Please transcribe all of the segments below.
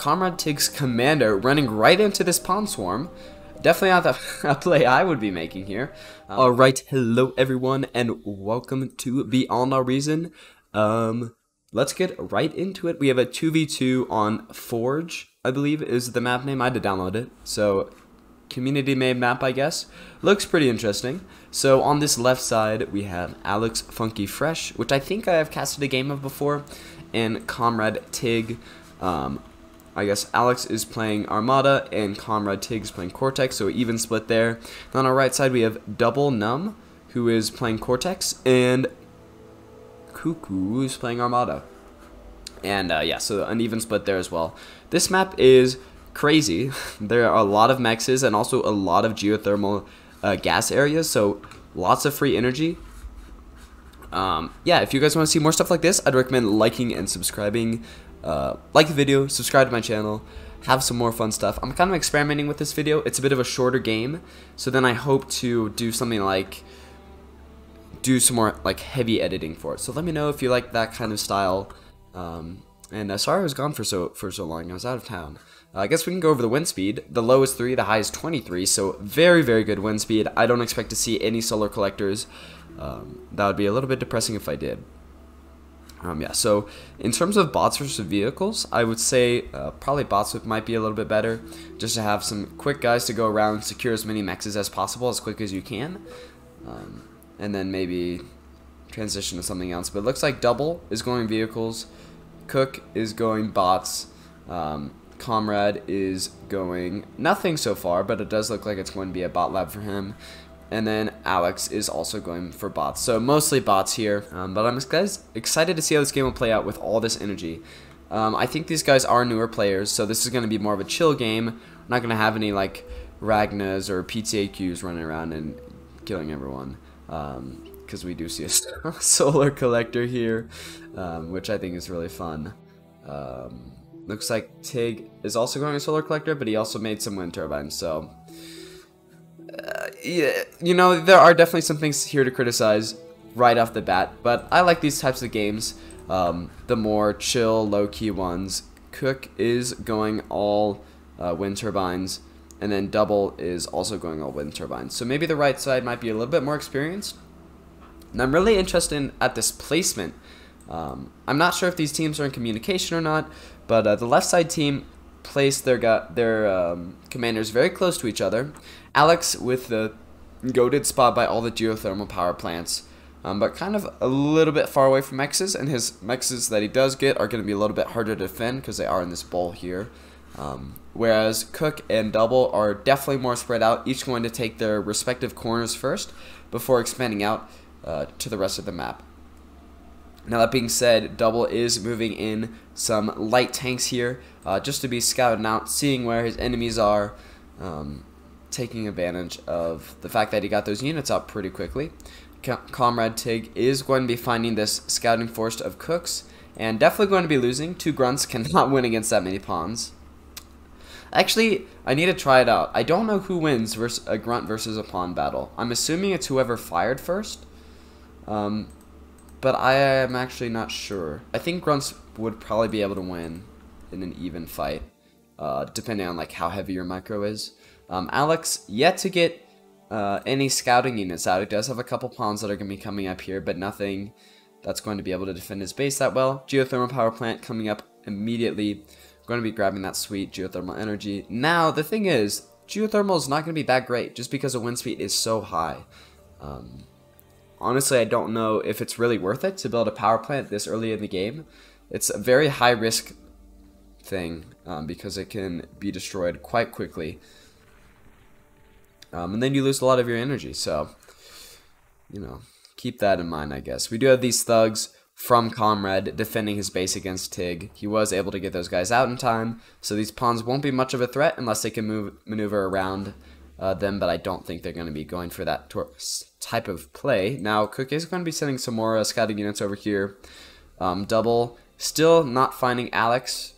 Comrade Tig's commander running right into this pawn swarm. Definitely not a play I would be making here. Alright, hello everyone, and welcome to Beyond Our Reason. Let's get right into it. We have a 2v2 on Forge, I believe is the map name. I had to download it. So, community made map, I guess. Looks pretty interesting. So, on this left side, we have Alex Funky Fresh, which I think I have casted a game of before, and Comrade Tig. I guess Alex is playing Armada and Comrade Tig is playing Cortex, so even split there. Then on our right side we have Double Num, who is playing Cortex, and Cuckoo is playing Armada. And yeah, so an even split there as well. This map is crazy. There are a lot of mexes and also a lot of geothermal gas areas, so lots of free energy. Yeah, if you guys want to see more stuff like this, I'd recommend liking and subscribing. Like the video, subscribe to my channel, have some more fun stuff. I'm kind of experimenting with this video. It's a bit of a shorter game, so then I hope to do something like some more like heavy editing for it. So let me know if you like that kind of style. Sorry I was gone for so long. I was out of town. I guess we can go over the wind speed. The low is 3, the high is 23, so very, very good wind speed. I don't expect to see any solar collectors. That would be a little bit depressing if I did. Yeah, so in terms of bots versus vehicles, I would say probably bots might be a little bit better, just to have some quick guys to go around, secure as many mexes as possible as quick as you can, and then maybe transition to something else. But it looks like Double is going vehicles, Cook is going bots, Comrade is going nothing so far, but it does look like it's going to be a bot lab for him. And then Alex is also going for bots. So mostly bots here. But I'm excited to see how this game will play out with all this energy. I think these guys are newer players, so this is going to be more of a chill game. We're not going to have any like Ragnas or PTAQs running around and killing everyone. Because we do see a solar collector here, which I think is really fun. Looks like Tig is also going a solar collector, but he also made some wind turbines, so... yeah, you know, there are definitely some things here to criticize right off the bat, but I like these types of games, the more chill, low-key ones. Cook is going all wind turbines, and then Double is also going all wind turbines. So maybe the right side might be a little bit more experienced. And I'm really interested at this placement. I'm not sure if these teams are in communication or not, but the left side team placed their commanders very close to each other. Alex with the goated spot by all the geothermal power plants, but kind of a little bit far away from mexes, and his mexes that he does get are going to be a little bit harder to defend because they are in this bowl here. Whereas Cook and Double are definitely more spread out, each going to take their respective corners first before expanding out to the rest of the map. Now that being said, Double is moving in some light tanks here just to be scouting out, seeing where his enemies are, taking advantage of the fact that he got those units out pretty quickly. Comrade Tig is going to be finding this scouting force of Cooks, and definitely going to be losing. 2 grunts cannot win against that many pawns. Actually, I need to try it out. I don't know who wins versus a grunt versus a pawn battle. I'm assuming it's whoever fired first, but I am actually not sure. I think grunts would probably be able to win in an even fight, depending on like how heavy your micro is. Alex yet to get any scouting units out. He does have a couple pawns that are going to be coming up here, but nothing that's going to be able to defend his base that well. Geothermal power plant coming up immediately. Going to be grabbing that sweet geothermal energy. Now, the thing is, geothermal is not going to be that great just because the wind speed is so high. Honestly, I don't know if it's really worth it to build a power plant this early in the game. It's a very high risk thing because it can be destroyed quite quickly. And then you lose a lot of your energy, so, you know, keep that in mind, I guess. We do have these thugs from Comrade defending his base against Tig. He was able to get those guys out in time, so these pawns won't be much of a threat unless they can maneuver around them, but I don't think they're going to be going for that type of play. Now, Cook is going to be sending some more scouting units over here. Double still not finding Alex,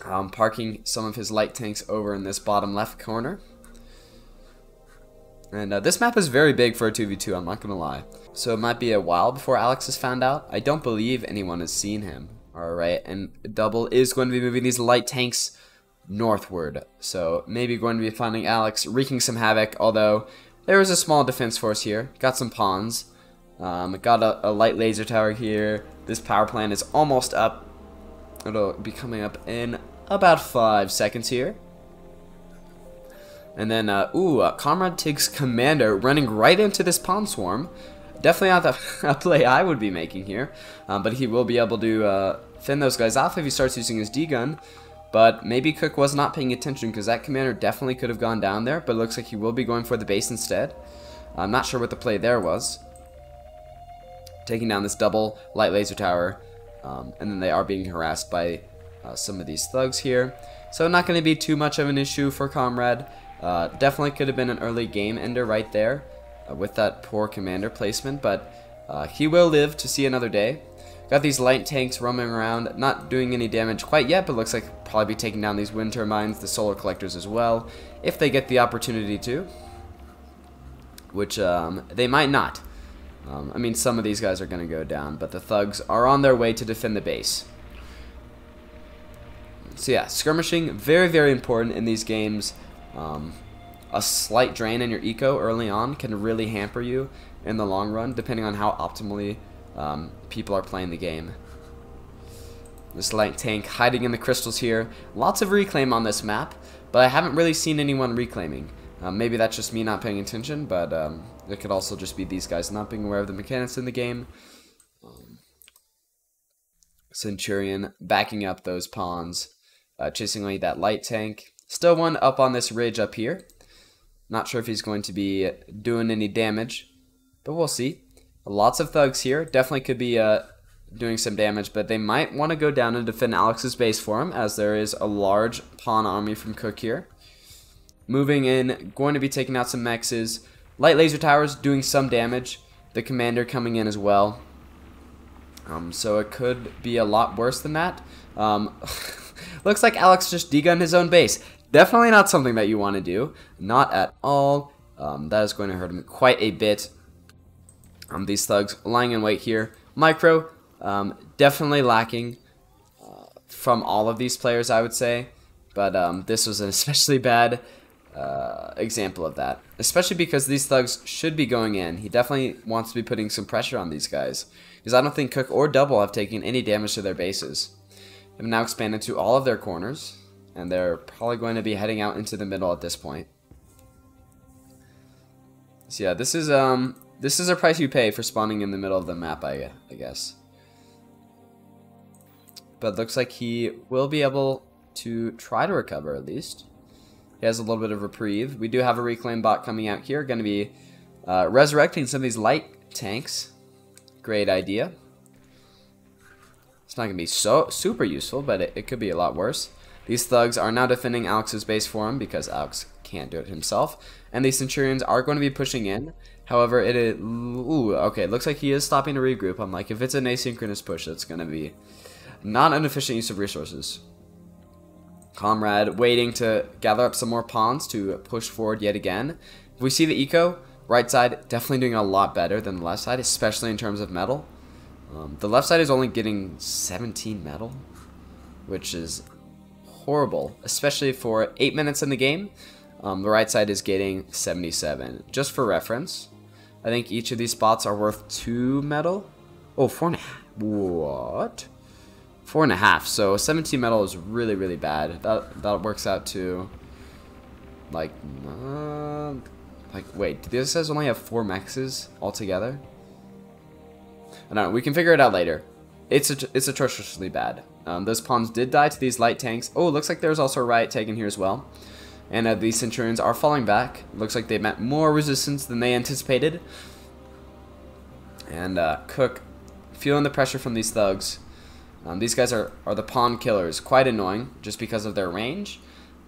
parking some of his light tanks over in this bottom left corner. And this map is very big for a 2v2, I'm not going to lie. So it might be a while before Alex is found out. I don't believe anyone has seen him. Alright, and double is going to be moving these light tanks northward. So maybe going to be finding Alex wreaking some havoc, although there is a small defense force here. Got some pawns. Got a light laser tower here. This power plant is almost up. It'll be coming up in about 5 seconds here. And then, Comrade Tig's commander running right into this pawn swarm. Definitely not a play I would be making here. But he will be able to fend those guys off if he starts using his D-gun. But maybe Cook was not paying attention because that commander definitely could have gone down there. But it looks like he will be going for the base instead. I'm not sure what the play there was. Taking down this double light laser tower. And then they are being harassed by some of these thugs here. So not going to be too much of an issue for Comrade. Definitely could have been an early game ender right there with that poor commander placement. But he will live to see another day. Got these light tanks roaming around, not doing any damage quite yet, but looks like probably be taking down these wind turbines, the solar collectors as well, if they get the opportunity to. Which they might not. I mean, some of these guys are going to go down, but the thugs are on their way to defend the base. So yeah, skirmishing, very, very important in these games. A slight drain in your eco early on can really hamper you in the long run, depending on how optimally people are playing the game. This light tank hiding in the crystals here. Lots of reclaim on this map, but I haven't really seen anyone reclaiming. Maybe that's just me not paying attention, but it could also just be these guys not being aware of the mechanics in the game. Centurion backing up those pawns, chasing away that light tank. Still one up on this ridge up here. Not sure if he's going to be doing any damage, but we'll see. Lots of thugs here. Definitely could be doing some damage, but they might want to go down and defend Alex's base for him, as there is a large pawn army from Cook here. Moving in, going to be taking out some mexes. Light laser towers doing some damage. The commander coming in as well. So it could be a lot worse than that. Looks like Alex just degunned his own base. Definitely not something that you want to do. Not at all. That is going to hurt him quite a bit. These thugs lying in wait here. Micro, definitely lacking from all of these players, I would say. But this was an especially bad example of that. Especially because these thugs should be going in. He definitely wants to be putting some pressure on these guys. Because I don't think Cook or Double have taken any damage to their bases. They've now expanded to all of their corners. And they're probably going to be heading out into the middle at this point. So yeah, this is a price you pay for spawning in the middle of the map, I guess. But looks like he will be able to try to recover at least. He has a little bit of reprieve. We do have a reclaim bot coming out here. Going to be resurrecting some of these light tanks. Great idea. It's not going to be so super useful, but it could be a lot worse. These thugs are now defending Alex's base for him because Alex can't do it himself. And these Centurions are going to be pushing in. However, it is... Ooh, okay, looks like he is stopping to regroup. I'm like, if it's an asynchronous push, that's going to be not an efficient use of resources. Comrade waiting to gather up some more pawns to push forward yet again. If we see the eco, right side definitely doing a lot better than the left side, especially in terms of metal. The left side is only getting 17 metal, which is horrible, especially for 8 minutes in the game. The right side is getting 77. Just for reference, I think each of these spots are worth 2 metal. Oh, 4.5. What? 4.5. So 17 metal is really, really bad. That works out to like wait, this says only have 4 mexes altogether? I don't know. We can figure it out later. It's atrociously bad. Those pawns did die to these light tanks. Oh, looks like there's also a riot taken here as well. And these Centurions are falling back. Looks like they met more resistance than they anticipated. And Cook feeling the pressure from these thugs. These guys are the pawn killers. Quite annoying just because of their range.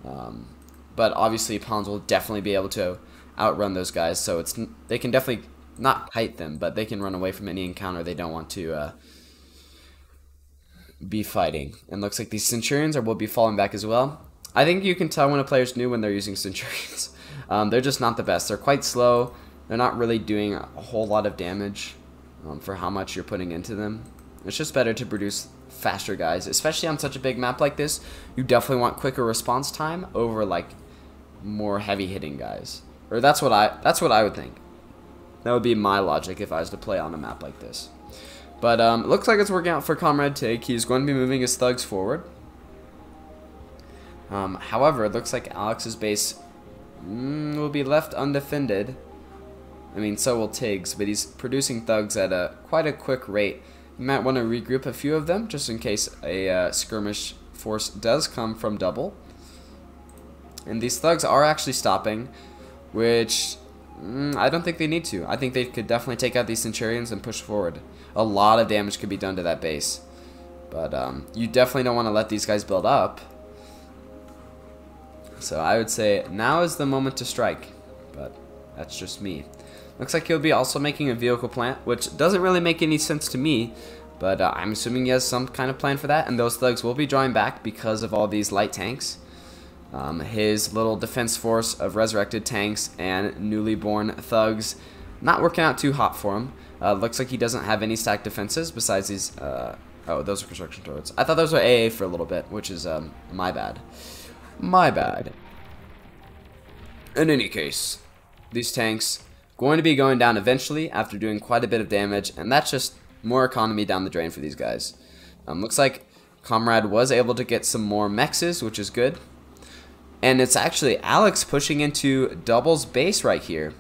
But obviously pawns will definitely be able to outrun those guys. So they can definitely not kite them, but they can run away from any encounter they don't want to be fighting. And looks like these Centurions will be falling back as well. I think you can tell when a player's new when they're using Centurions. They're just not the best. They're quite slow. They're not really doing a whole lot of damage for how much you're putting into them. It's just better to produce faster guys, especially on such a big map like this. You definitely want quicker response time over like more heavy hitting guys, or that's what I would think. That would be my logic if I was to play on a map like this. But it looks like it's working out for Comrade Tig. He's going to be moving his thugs forward. However, it looks like Alex's base will be left undefended. I mean, so will Tig's, but he's producing thugs at quite a quick rate. You might want to regroup a few of them just in case a skirmish force does come from double. And these thugs are actually stopping, which I don't think they need to. I think they could definitely take out these Centurions and push forward. A lot of damage could be done to that base. But you definitely don't want to let these guys build up. So I would say now is the moment to strike. But that's just me. Looks like he'll be also making a vehicle plant, which doesn't really make any sense to me. But I'm assuming he has some kind of plan for that. And those thugs will be drawing back because of all these light tanks. His little defense force of resurrected tanks and newly born thugs not working out too hot for him. Looks like he doesn't have any stacked defenses besides these. Oh, those are construction turrets. I thought those were AA for a little bit, which is my bad. My bad. In any case, these tanks going to be going down eventually after doing quite a bit of damage, and that's just more economy down the drain for these guys. Looks like Comrade was able to get some more mexes, which is good. And it's actually Alex pushing into Double's base right here.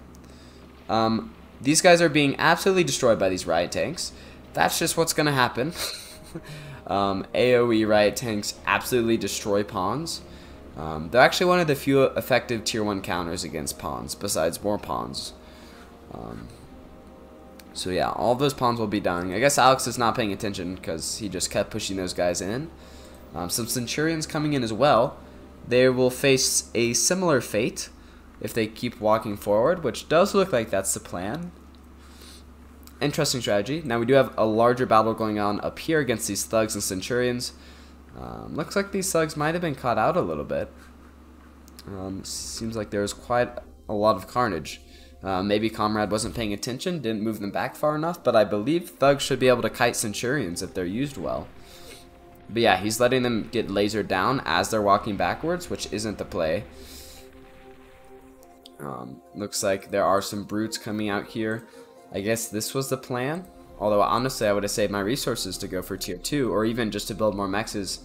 These guys are being absolutely destroyed by these riot tanks. That's just what's going to happen. AoE riot tanks absolutely destroy pawns. They're actually one of the few effective tier 1 counters against pawns, besides more pawns. So yeah, all of those pawns will be dying. I guess Alex is not paying attention because he just kept pushing those guys in. Some Centurions coming in as well. They will face a similar fate if they keep walking forward, which does look like that's the plan. Interesting strategy. Now we do have a larger battle going on up here against these thugs and Centurions. Looks like these thugs might have been caught out a little bit. Seems like there's quite a lot of carnage. Maybe Comrade wasn't paying attention, didn't move them back far enough, but I believe thugs should be able to kite Centurions if they're used well. But yeah, he's letting them get lasered down as they're walking backwards, which isn't the play. Looks like there are some brutes coming out here. I guess this was the plan. Although honestly, I would have saved my resources to go for tier 2, or even just to build more mexes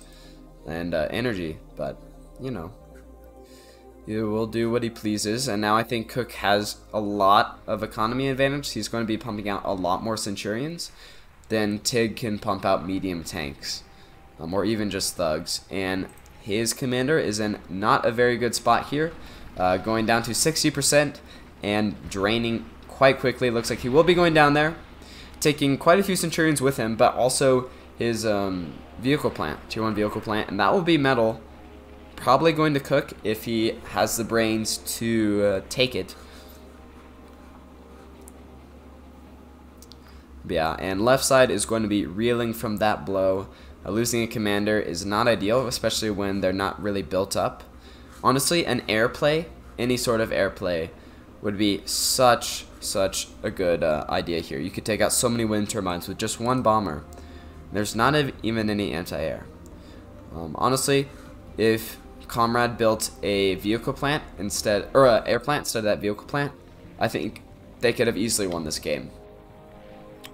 and energy. But you know, he will do what he pleases. And now I think Cook has a lot of economy advantage. He's going to be pumping out a lot more Centurions than Tig can pump out medium tanks. Or even just thugs, and his commander is in not a very good spot here, going down to 60% and draining quite quickly. Looks like he will be going down there, taking quite a few Centurions with him, but also his vehicle plant, tier 1 vehicle plant, and that will be metal. Probably going to Cook if he has the brains to take it. But yeah, and left side is going to be reeling from that blow. Losing a commander is not ideal, especially when they're not really built up. Honestly, an airplay, any sort of airplay, would be such a good idea here. You could take out so many wind turbines with just one bomber. There's not even any anti-air. Honestly, if Comrade built a vehicle plant instead, or an air plant instead of that vehicle plant, I think they could have easily won this game.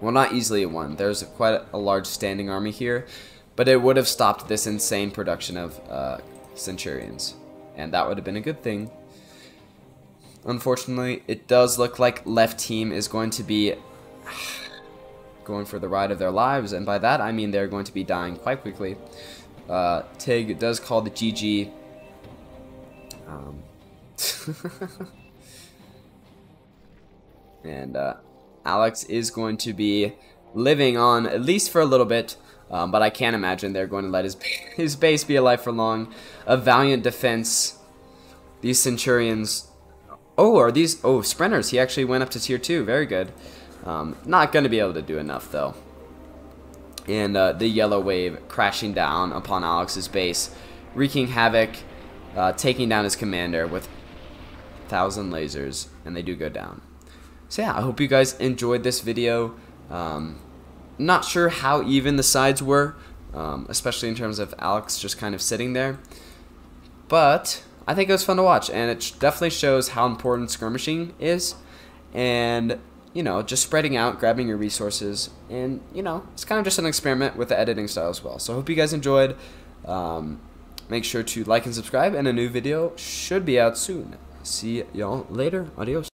Well, not easily won. There's quite a large standing army here, but it would have stopped this insane production of Centurions, and that would have been a good thing. Unfortunately, it does look like left team is going to be going for the ride of their lives, and by that I mean they're going to be dying quite quickly. Tig does call the GG. And Alex is going to be living on, at least for a little bit, but I can't imagine they're going to let his base be alive for long. A valiant defense. These Centurions... Oh, are these... Oh, Sprinters. He actually went up to tier 2. Very good. Not going to be able to do enough, though. And the yellow wave crashing down upon Alex's base, wreaking havoc, taking down his commander with 1,000 lasers, and they do go down. So yeah, I hope you guys enjoyed this video. Not sure how even the sides were, especially in terms of Alex just kind of sitting there. But I think it was fun to watch, and it definitely shows how important skirmishing is, and you know, just spreading out, grabbing your resources, and you know, it's kind of just an experiment with the editing style as well. So I hope you guys enjoyed. Make sure to like and subscribe, and a new video should be out soon. See y'all later. Adios.